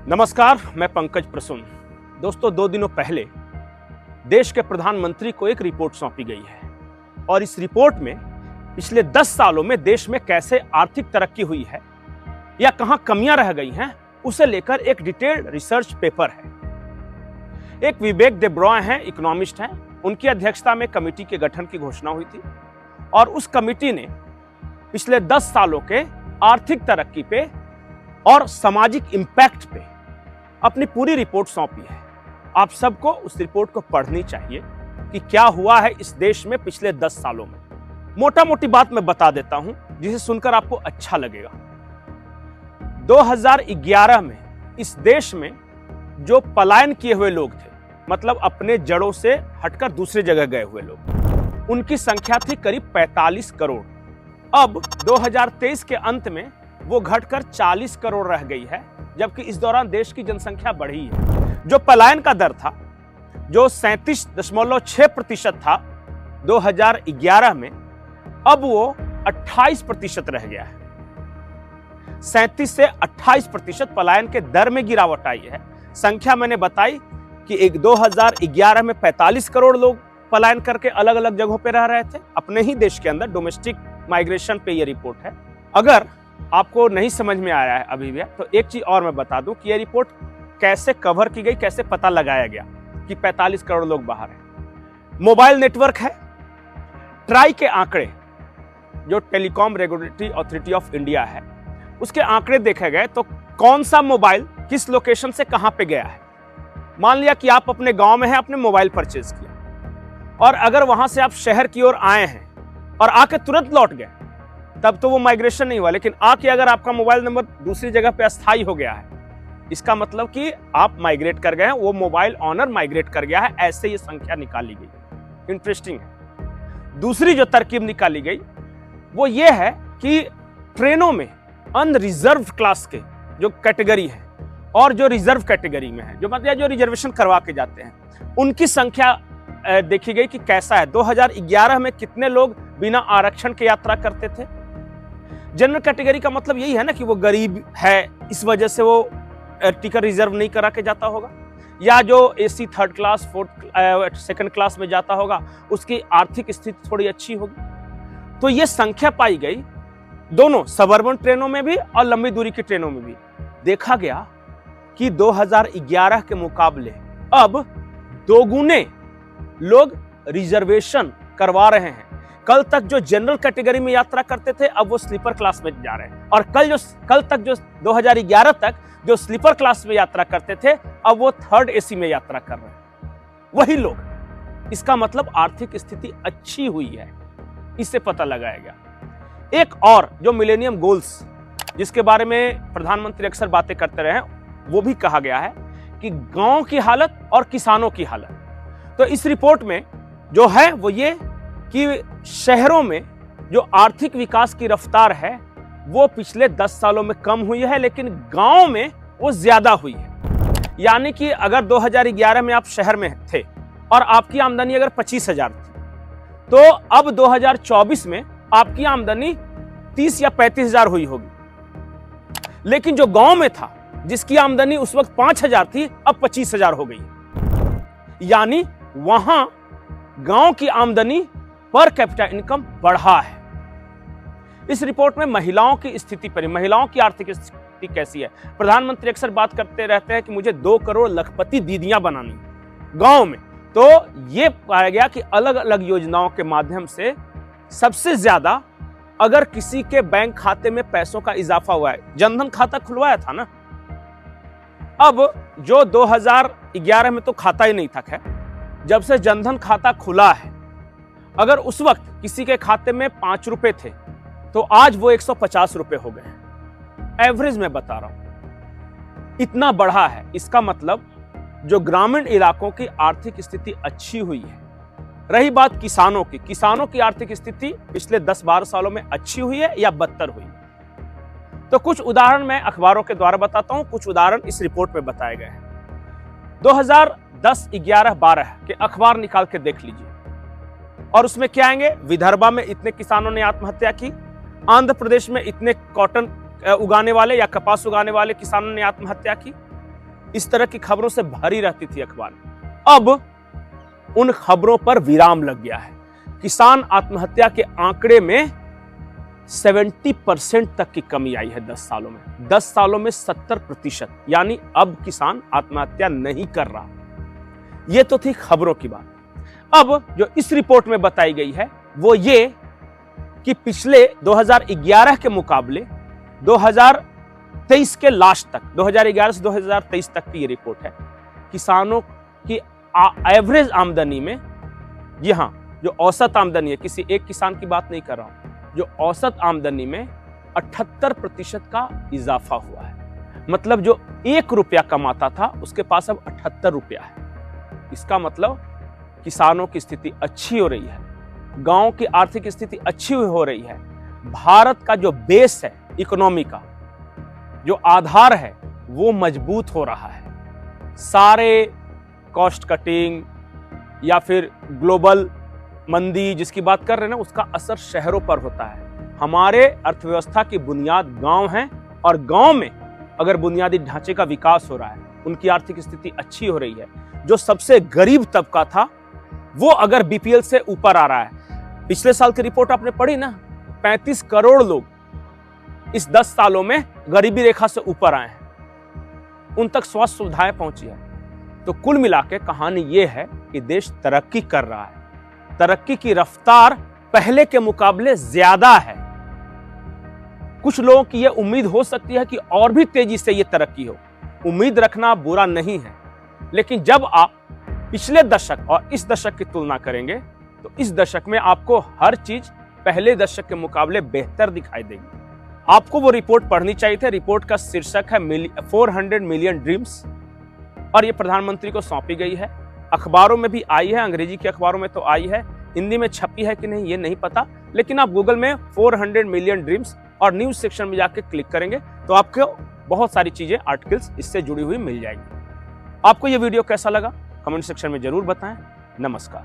नमस्कार, मैं पंकज प्रसून। दोस्तों, 2 दिनों पहले देश के प्रधानमंत्री को एक रिपोर्ट सौंपी गई है और इस रिपोर्ट में पिछले 10 सालों में देश में कैसे आर्थिक तरक्की हुई है या कहां कमियां रह गई हैं, उसे लेकर एक डिटेल्ड रिसर्च पेपर है। एक विवेक देब्रॉय हैं, इकोनॉमिस्ट हैं, उनकी अध्यक्षता में कमेटी के गठन की घोषणा हुई थी और उस कमेटी ने पिछले 10 सालों के आर्थिक तरक्की पे और सामाजिक इंपैक्ट पे अपनी पूरी रिपोर्ट सौंपी है। आप सबको उस रिपोर्ट को पढ़नी चाहिए कि क्या हुआ है इस देश में पिछले 10 सालों में। मोटा मोटी बात मैं बता देता हूं जिसे सुनकर आपको अच्छा लगेगा। 2011 में इस देश में जो पलायन किए हुए लोग थे, मतलब अपने जड़ों से हटकर दूसरे जगह गए हुए लोग, उनकी संख्या थी करीब 45 करोड़। अब 2023 के अंत में वो घटकर 40 करोड़ रह गई है, जबकि इस दौरान देश की जनसंख्या बढ़ी है। जो पलायन का दर था, जो 37.6% था 2011 में, अब वो 28% रह गया है। 37 से 28% पलायन के दर में गिरावट आई है। संख्या मैंने बताई कि 2011 में 45 करोड़ लोग पलायन करके अलग अलग जगहों पे रह रहे थे अपने ही देश के अंदर। डोमेस्टिक माइग्रेशन पे ये रिपोर्ट है। अगर आपको नहीं समझ में आया है अभी भी, तो एक चीज और मैं बता दूं कि ये रिपोर्ट कैसे कवर की गई, कैसे पता लगाया गया कि 45 करोड़ लोग बाहर हैं। मोबाइल नेटवर्क है, ट्राई के आंकड़े, जो telecom regulatory authority of India है, उसके आंकड़े देखे गए तो कौन सा मोबाइल किस लोकेशन से कहां पे गया है। मान लिया कि आप अपने गांव में हैं, आपने मोबाइल परचेज किया और अगर वहां से आप शहर की ओर आए हैं और आके तुरंत लौट गए, तब तो वो माइग्रेशन नहीं हुआ। लेकिन आके अगर आपका मोबाइल नंबर दूसरी जगह पे अस्थायी हो गया है, इसका मतलब कि आप माइग्रेट कर गए हैं, वो मोबाइल ऑनर माइग्रेट कर गया है। ऐसे ये संख्या निकाली गई। इंटरेस्टिंग है। दूसरी जो तरकीब निकाली गई वो ये है कि ट्रेनों में अनरिजर्व क्लास के जो कैटेगरी है और जो रिजर्व कैटेगरी में है, जो मतलब जो रिजर्वेशन करवा के जाते हैं, उनकी संख्या देखी गई कि कैसा है। 2011 में कितने लोग बिना आरक्षण के यात्रा करते थे। जनरल कैटेगरी का मतलब यही है ना कि वो गरीब है, इस वजह से वो टिकट रिजर्व नहीं करा के जाता होगा, या जो AC 3rd class 4th 2nd class में जाता होगा, उसकी आर्थिक स्थिति थोड़ी अच्छी होगी। तो ये संख्या पाई गई दोनों सबअर्बन ट्रेनों में भी और लंबी दूरी की ट्रेनों में भी। देखा गया कि 2011 के मुकाबले अब दोगुने लोग रिजर्वेशन करवा रहे हैं। कल तक जो जनरल कैटेगरी में यात्रा करते थे, अब वो स्लीपर क्लास में जा रहे हैं। और कल तक जो 2011 तक जो स्लीपर क्लास में यात्रा करते थे, अब वो 3rd एसी में यात्रा कर रहे हैं, वही लोग। इसका मतलब आर्थिक स्थिति अच्छी हुई है, इससे पता लगाया गया। एक और जो मिलेनियम गोल्स, जिसके बारे में प्रधानमंत्री अक्सर बातें करते रहे, वो भी कहा गया है कि गांव की हालत और किसानों की हालत। तो इस रिपोर्ट में जो है वो ये कि शहरों में जो आर्थिक विकास की रफ्तार है वो पिछले 10 सालों में कम हुई है, लेकिन गांव में वो ज्यादा हुई है। यानी कि अगर 2011 में आप शहर में थे और आपकी आमदनी अगर 25,000 थी, तो अब 2024 में आपकी आमदनी 30 या 35,000 हुई होगी। लेकिन जो गांव में था, जिसकी आमदनी उस वक्त 5,000 थी, अब 25,000 हो गई। यानी वहां गांव की आमदनी पर कैपिटा इनकम बढ़ा है। इस रिपोर्ट में महिलाओं की स्थिति पर, महिलाओं की आर्थिक स्थिति कैसी है। प्रधानमंत्री अक्सर बात करते रहते हैं कि मुझे 2 करोड़ लखपति दीदियां बनानी गांव में। तो यह पाया गया कि अलग अलग योजनाओं के माध्यम से सबसे ज्यादा अगर किसी के बैंक खाते में पैसों का इजाफा हुआ है, जनधन खाता खुलवाया था ना, अब जो 2011 में तो खाता ही नहीं था, खैर जब से जनधन खाता खुला है, अगर उस वक्त किसी के खाते में 5 रुपए थे तो आज वो 150 रुपए हो गए हैं। एवरेज में बता रहा हूं, इतना बढ़ा है। इसका मतलब जो ग्रामीण इलाकों की आर्थिक स्थिति अच्छी हुई है। रही बात किसानों की, किसानों की आर्थिक स्थिति पिछले 10-12 सालों में अच्छी हुई है या बदतर हुई। तो कुछ उदाहरण मैं अखबारों के द्वारा बताता हूं, कुछ उदाहरण इस रिपोर्ट में बताए गए हैं। 2010, 11, 12 के अखबार निकाल के देख लीजिए और उसमें क्या आएंगे। विदर्भा में इतने किसानों ने आत्महत्या की, आंध्र प्रदेश में इतने कॉटन उगाने वाले या कपास उगाने वाले किसानों ने आत्महत्या की, इस तरह की खबरों से भरी रहती थी अखबार में। अब उन खबरों पर विराम लग गया है। किसान आत्महत्या के आंकड़े में 70% तक की कमी आई है 10 सालों में। 10 सालों में 70%, यानी अब किसान आत्महत्या नहीं कर रहा। यह तो थी खबरों की बात। अब जो इस रिपोर्ट में बताई गई है वो ये कि पिछले 2011 के मुकाबले 2023 के लास्ट तक, 2011 से 2023 तक की ये रिपोर्ट है, किसानों की एवरेज आमदनी में, जी हां, जो औसत आमदनी है, किसी एक किसान की बात नहीं कर रहा हूं, जो औसत आमदनी में 78% का इजाफा हुआ है। मतलब जो 1 रुपया कमाता था उसके पास अब 78 रुपया है। इसका मतलब किसानों की स्थिति अच्छी हो रही है, गांव की आर्थिक स्थिति अच्छी हो रही है। भारत का जो बेस है इकोनॉमी का, जो आधार है, वो मजबूत हो रहा है। सारे कॉस्ट कटिंग या फिर ग्लोबल मंदी जिसकी बात कर रहे हैं ना, उसका असर शहरों पर होता है। हमारे अर्थव्यवस्था की बुनियाद गांव है, और गांव में अगर बुनियादी ढांचे का विकास हो रहा है, उनकी आर्थिक स्थिति अच्छी हो रही है, जो सबसे गरीब तबका था वो अगर बीपीएल से ऊपर आ रहा है। पिछले साल की रिपोर्ट आपने पढ़ी ना, 35 करोड़ लोग इस 10 सालों में गरीबी रेखा से ऊपर आए हैं, उन तक स्वास्थ्य सुविधाएं पहुंची है। तो कुल मिलाकर कहानी यह है कि देश तरक्की कर रहा है। तरक्की की रफ्तार पहले के मुकाबले ज्यादा है। कुछ लोगों की यह उम्मीद हो सकती है कि और भी तेजी से यह तरक्की हो। उम्मीद रखना बुरा नहीं है, लेकिन जब आप पिछले दशक और इस दशक की तुलना करेंगे तो इस दशक में आपको हर चीज पहले दशक के मुकाबले बेहतर दिखाई देगी। आपको वो रिपोर्ट पढ़नी चाहिए थी। रिपोर्ट का शीर्षक है 400 मिलियन ड्रीम्स, और ये प्रधानमंत्री को सौंपी गई है। अखबारों में भी आई है, अंग्रेजी के अखबारों में तो आई है, हिंदी में छपी है कि नहीं ये नहीं पता, लेकिन आप गूगल में 400 मिलियन ड्रीम्स और न्यूज सेक्शन में जाके क्लिक करेंगे तो आपको बहुत सारी चीजें, आर्टिकल्स इससे जुड़ी हुई मिल जाएगी। आपको ये वीडियो कैसा लगा कमेंट सेक्शन में जरूर बताएं। नमस्कार।